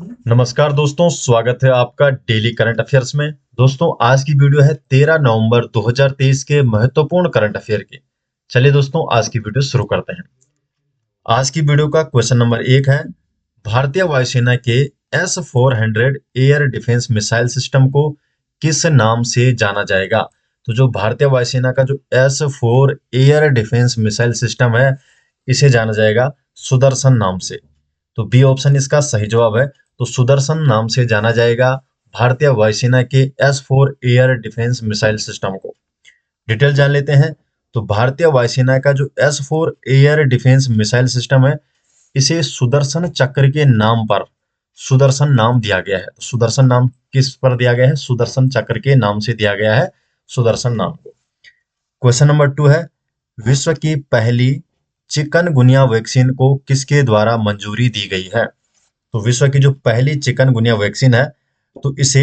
नमस्कार दोस्तों, स्वागत है आपका डेली करंट अफेयर्स में। दोस्तों, आज की वीडियो है 13 नवंबर 2023 के महत्वपूर्ण करंट अफेयर की। चलिए दोस्तों, आज की वीडियो शुरू करते हैं। आज की वीडियो का क्वेश्चन नंबर 1 है, भारतीय वायुसेना के S-400 air defence missile system को किस नाम से जाना जाएगा? तो जो भारतीय वायुसेना का जो S-4 air defence missile system है, इसे जाना जाएगा सुदर्शन नाम से। तो बी ऑप्शन इसका सही जवाब है। तो सुदर्शन नाम से जाना जाएगा भारतीय वायुसेना के S-4 air defence missile system को। डिटेल जान लेते हैं। तो भारतीय वायुसेना का जो S-4 air defence missile system है, इसे सुदर्शन चक्र के नाम पर सुदर्शन नाम दिया गया है। तो सुदर्शन नाम किस पर दिया गया है? सुदर्शन चक्र के नाम से दिया गया है सुदर्शन नाम को। क्वेश्चन नंबर 2 है, विश्व की पहली चिकनगुनिया वैक्सीन को किसके द्वारा मंजूरी दी गई है? तो विश्व की जो पहली चिकनगुनिया वैक्सीन है, तो इसे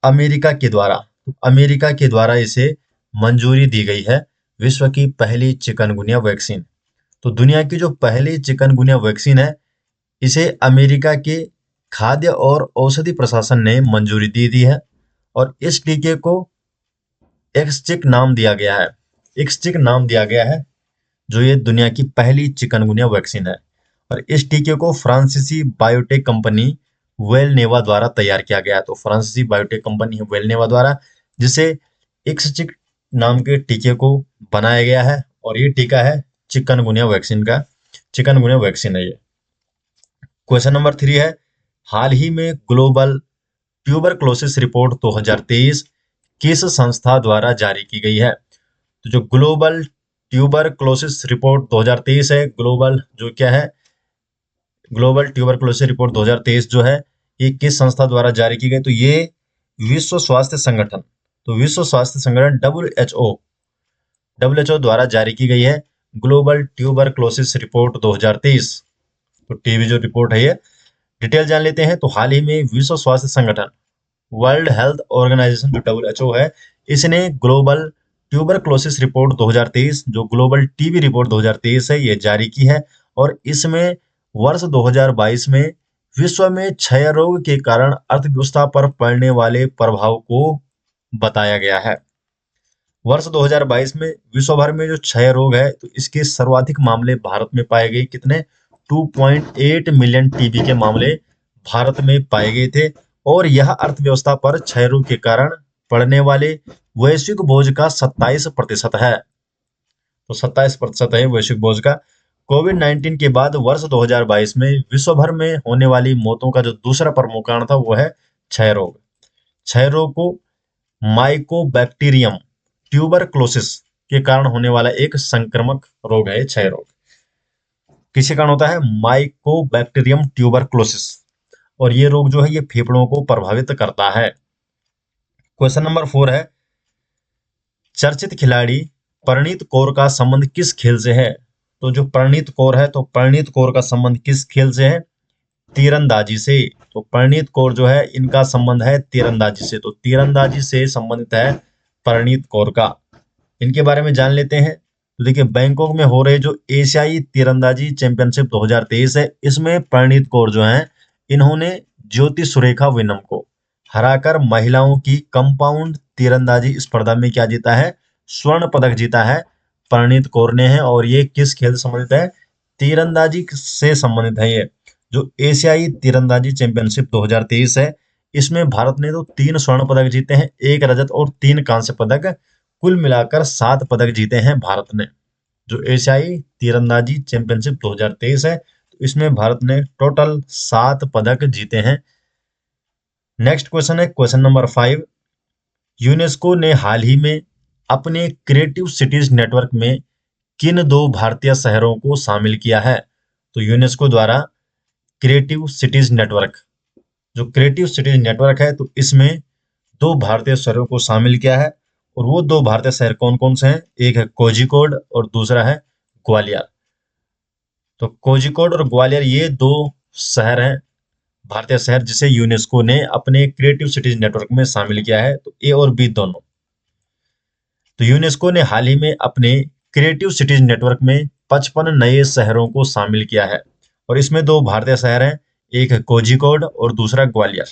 अमेरिका के द्वारा इसे मंजूरी दी गई है। विश्व की पहली चिकनगुनिया वैक्सीन। तो दुनिया की जो पहली चिकनगुनिया वैक्सीन है, इसे अमेरिका के खाद्य और औषधि प्रशासन ने मंजूरी दे दी है और इस टीके को एक्सचिक नाम दिया गया है। एक्सचिक नाम दिया गया है, जो ये दुनिया की पहली चिकनगुनिया वैक्सीन है। और इस टीके को फ्रांसीसी बायोटेक कंपनी वेलनेवा द्वारा तैयार किया गया है। तो फ्रांसीसी बायोटेक कंपनी है वेलनेवा द्वारा, जिसे एक्सचिक नाम के टीके को बनाया गया है और ये टीका है चिकनगुनिया वैक्सीन है ये। क्वेश्चन नंबर 3 है, हाल ही में ग्लोबल ट्यूबरक्लोसिस रिपोर्ट 2023 किस संस्था द्वारा जारी की गई है? तो जो ग्लोबल ट्यूबरक्लोसिस रिपोर्ट 2023 है, ग्लोबल ट्यूबरक्लोसिस रिपोर्ट 2023 जो है, ये किस संस्था द्वारा जारी की गई? तो ये विश्व स्वास्थ्य संगठन तो विश्व स्वास्थ्य संगठन डब्ल्यूएचओ द्वारा जारी की गई है ग्लोबल ट्यूबरक्लोसिस रिपोर्ट 2023। तो टीबी जो रिपोर्ट है ये, डिटेल जान लेते हैं। तो हाल ही में विश्व स्वास्थ्य संगठन वर्ल्ड हेल्थ ऑर्गेनाइजेशन जो डब्ल्यूएचओ है, इसने ग्लोबल ट्यूबरक्लोसिस रिपोर्ट 2023 जो ग्लोबल टीबी रिपोर्ट 2023 है, ये जारी की है और इसमें वर्ष 2022 में विश्व में क्षय रोग के कारण अर्थव्यवस्था पर पड़ने वाले प्रभाव को बताया गया है। वर्ष 2022 में विश्व भर में जो क्षय रोग है, तो इसके सर्वाधिक मामले भारत में पाए गए। कितने? 2.8 मिलियन टीबी के मामले भारत में पाए गए थे और यह अर्थव्यवस्था पर क्षय रोग के कारण पड़ने वाले वैश्विक बोझ का 27% है। तो 27% है वैश्विक बोझ का। कोविड-19 के बाद वर्ष 2022 में विश्व भर में होने वाली मौतों का जो दूसरा प्रमुख कारण था, वो है क्षय रोग। क्षय रोग को माइकोबैक्टीरियम ट्यूबरक्लोसिस के कारण होने वाला एक संक्रामक रोग है क्षय रोग। किसके कारण होता है? Mycobacterium tuberculosis. और ये रोग जो है, ये फेफड़ों को प्रभावित करता है। क्वेश्चन नंबर 4 है, चर्चित खिलाड़ी परनीत कौर का संबंध किस खेल से है? तो जो परनीत कौर है, तो परनीत कौर का संबंध किस खेल से है? तीरंदाजी से। तो परनीत कौर जो है, इनका संबंध है तीरंदाजी से। तो तीरंदाजी से संबंधित है परनीत कौर का। इनके बारे में जान लेते हैं। तो देखिए, बैंकॉक में हो रहे जो एशियाई तीरंदाजी चैंपियनशिप 2023 है, इसमें परनीत कौर जो है, इन्होंने ज्योति सुरेखा वेनम को हराकर महिलाओं की कंपाउंड तीरंदाजी स्पर्धा में क्या जीता है? स्वर्ण पदक जीता है परनीत कौर ने है। और ये किस खेल से संबंधित है? तीरंदाजी से संबंधित है ये। जो एशियाई तीरंदाजी चैंपियनशिप 2023 है, इसमें भारत ने तो 3 स्वर्ण पदक जीते हैं, 1 रजत और 3 कांस्य पदक, कुल मिलाकर 7 पदक जीते हैं भारत ने। जो एशियाई तीरंदाजी चैंपियनशिप 2023 है, तो इसमें भारत ने टोटल 7 पदक जीते हैं। नेक्स्ट क्वेश्चन है क्वेश्चन नंबर 5, यूनेस्को ने हाल ही में अपने क्रिएटिव सिटीज नेटवर्क में किन 2 भारतीय शहरों को शामिल किया है? तो यूनेस्को द्वारा क्रिएटिव सिटीज नेटवर्क जो क्रिएटिव सिटीज नेटवर्क है, तो इसमें 2 भारतीय शहरों को शामिल किया है। और वो 2 भारतीय शहर कौन कौन से हैं? एक है कोझिकोड और दूसरा है ग्वालियर। तो कोझिकोड और ग्वालियर ये 2 शहर हैं, भारतीय शहर, जिसे यूनेस्को ने अपने क्रिएटिव सिटीज नेटवर्क में शामिल किया है। तो ए और बी दोनों। तो यूनेस्को ने हाल ही में अपने क्रिएटिव सिटीज नेटवर्क में 55 नए शहरों को शामिल किया है और इसमें 2 भारतीय शहर हैं, एक है कोझिकोड और दूसरा ग्वालियर।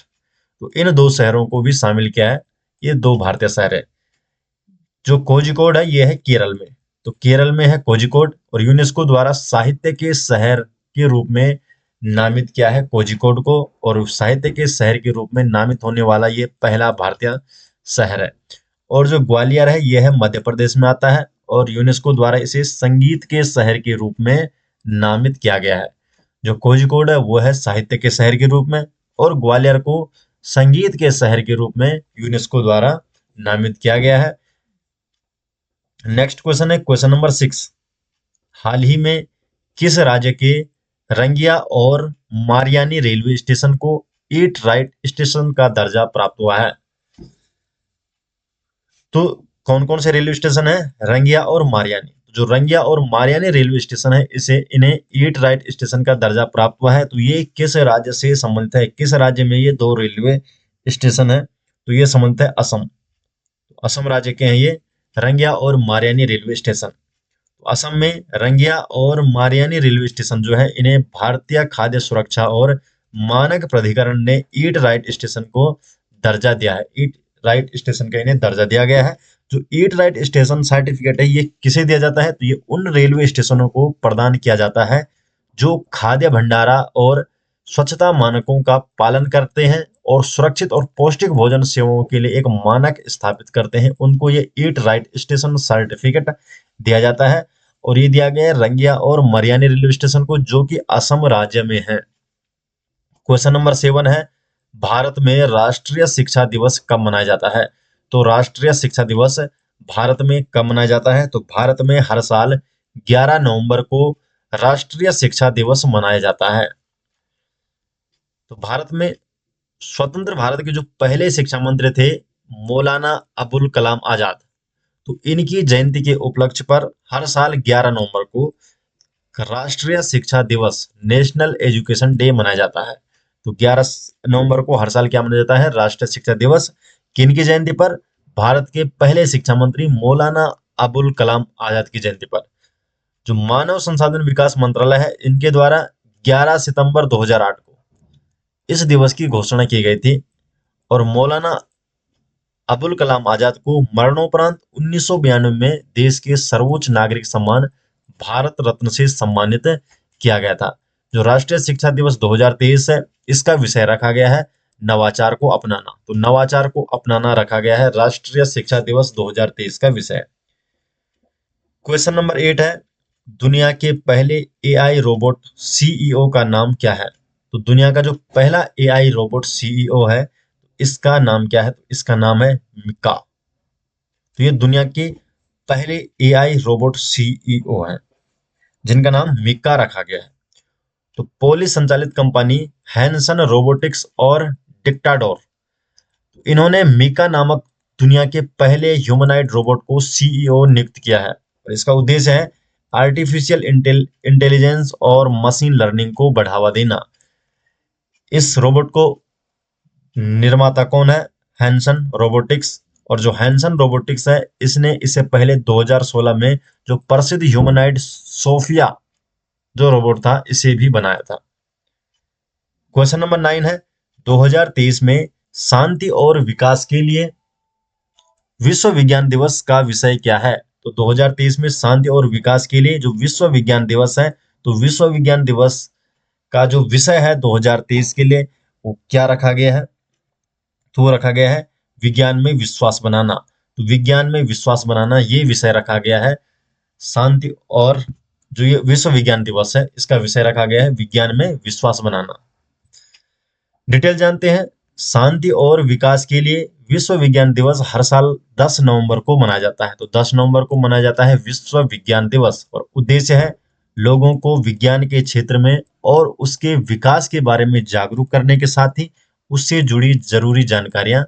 तो इन दो शहरों को भी शामिल किया है, ये दो भारतीय शहर है। जो कोझिकोड है ये है केरल में, तो केरल में है कोझिकोड, और यूनेस्को द्वारा साहित्य के शहर के रूप में नामित किया है कोझिकोड को, और साहित्य के शहर के रूप में नामित होने वाला ये पहला भारतीय शहर है। और जो ग्वालियर है यह है मध्य प्रदेश में आता है, और यूनेस्को द्वारा इसे संगीत के शहर के रूप में नामित किया गया है। जो कोझिकोड है वो है साहित्य के शहर के रूप में, और ग्वालियर को संगीत के शहर के रूप में यूनेस्को द्वारा नामित किया गया है। नेक्स्ट क्वेश्चन है क्वेश्चन नंबर 6। हाल ही में किस राज्य के रंगिया और मारियानी रेलवे स्टेशन को ईट राइट स्टेशन का दर्जा प्राप्त हुआ है? तो कौन कौन से रेलवे स्टेशन है? रंगिया और मारियानी। जो रंगिया और मारियानी रेलवे स्टेशन है इन्हें ईट राइट स्टेशन का दर्जा प्राप्त हुआ है। तो ये किस राज्य से संबंधित है? किस राज्य में ये दो रेलवे स्टेशन है? तो ये संबंधित है असम। तो असम राज्य के हैं ये रंगिया और मारियानी रेलवे स्टेशन। तो असम में रंगिया और मारियानी रेलवे स्टेशन जो है इन्हें भारतीय खाद्य सुरक्षा और मानक प्राधिकरण ने ईट राइट स्टेशन को दर्जा दिया है। ईट राइट स्टेशन का इन्हें दर्जा दिया गया है। जो ईट राइट स्टेशन सर्टिफिकेट है ये किसे दिया जाता है? तो ये उन रेलवे स्टेशनों को प्रदान किया जाता है जो खाद्य भंडारा और स्वच्छता मानकों का पालन करते हैं और सुरक्षित और पौष्टिक भोजन सेवाओं के लिए एक मानक स्थापित करते हैं, उनको ये ईट राइट स्टेशन सर्टिफिकेट दिया जाता है। और ये दिया गया है रंगिया और मरियानी रेलवे स्टेशन को, जो कि असम राज्य में है। क्वेश्चन नंबर 7 है, भारत में राष्ट्रीय शिक्षा दिवस कब मनाया जाता है? तो राष्ट्रीय शिक्षा दिवस भारत में कब मनाया जाता है? तो भारत में हर साल 11 नवंबर को राष्ट्रीय शिक्षा दिवस मनाया जाता है। तो भारत में स्वतंत्र भारत के जो पहले शिक्षा मंत्री थे मौलाना अबुल कलाम आजाद, तो इनकी जयंती के उपलक्ष्य पर हर साल 11 नवंबर को राष्ट्रीय शिक्षा दिवस नेशनल एजुकेशन डे मनाया जाता है। तो 11 नवंबर को हर साल क्या मनाया जाता है? राष्ट्रीय शिक्षा दिवस। किनकी जयंती पर? भारत के पहले शिक्षा मंत्री मौलाना अबुल कलाम आजाद की जयंती पर। जो मानव संसाधन विकास मंत्रालय है इनके द्वारा 11 सितंबर 2008 को इस दिवस की घोषणा की गई थी, और मौलाना अबुल कलाम आजाद को मरणोपरांत 1992 में देश के सर्वोच्च नागरिक सम्मान भारत रत्न से सम्मानित किया गया था। जो राष्ट्रीय शिक्षा दिवस 2023 है इसका विषय रखा गया है नवाचार को अपनाना। तो नवाचार को अपनाना रखा गया है राष्ट्रीय शिक्षा दिवस 2023 का विषय। क्वेश्चन नंबर 8 है, दुनिया के पहले एआई रोबोट सीईओ का नाम क्या है? तो दुनिया का जो पहला एआई रोबोट सीईओ है इसका नाम क्या है? तो इसका नाम है मिका। तो ये दुनिया के पहले एआई रोबोट सीईओ हैं जिनका नाम मिका रखा गया है। तो पोलिश संचालित कंपनी हैंसन रोबोटिक्स और डिक्टाडोर, इन्होंने मिका नामक दुनिया के पहले ह्यूमनॉइड रोबोट को सीईओ नियुक्त किया है, और इसका उद्देश्य है आर्टिफिशियल इंटेलिजेंस और मशीन लर्निंग को बढ़ावा देना। इस रोबोट को निर्माता कौन है? Hanson Robotics. और जो हैंसन रोबोटिक्स है इसने इससे पहले 2016 में जो प्रसिद्ध ह्यूमनॉइड सोफिया जो रोबोट था इसे भी बनाया था। क्वेश्चन नंबर 9 है, 2023 में शांति और विकास के लिए विश्व विज्ञान दिवस का विषय क्या है? तो 2023 में शांति और विकास के लिए जो विश्व विज्ञान दिवस है, तो विश्व विज्ञान दिवस का जो विषय है 2023 के लिए वो क्या रखा गया है? तो वो रखा गया है विज्ञान में विश्वास बनाना। तो विज्ञान में विश्वास बनाना ये विषय रखा गया है शांति, और जो ये विश्व विज्ञान दिवस है इसका विषय रखा गया है विज्ञान में विश्वास बनाना। डिटेल जानते हैं। शांति और विकास के लिए विश्व विज्ञान दिवस हर साल 10 नवंबर को मनाया जाता है। तो 10 नवंबर को मनाया जाता है विश्व विज्ञान दिवस, और उद्देश्य है लोगों को विज्ञान के क्षेत्र में और उसके विकास के बारे में जागरूक करने के साथ ही उससे जुड़ी जरूरी जानकारियां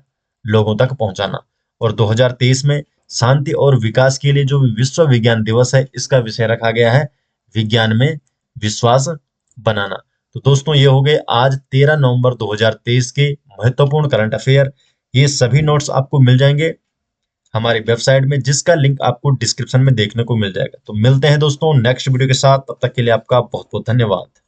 लोगों तक पहुंचाना। और 2023 में शांति और विकास के लिए जो विश्व विज्ञान दिवस है इसका विषय रखा गया है विज्ञान में विश्वास बनाना। तो दोस्तों ये हो गए आज 13 नवंबर 2023 के महत्वपूर्ण करंट अफेयर। ये सभी नोट्स आपको मिल जाएंगे हमारी वेबसाइट में, जिसका लिंक आपको डिस्क्रिप्शन में देखने को मिल जाएगा। तो मिलते हैं दोस्तों नेक्स्ट वीडियो के साथ, तब तक के लिए आपका बहुत बहुत धन्यवाद।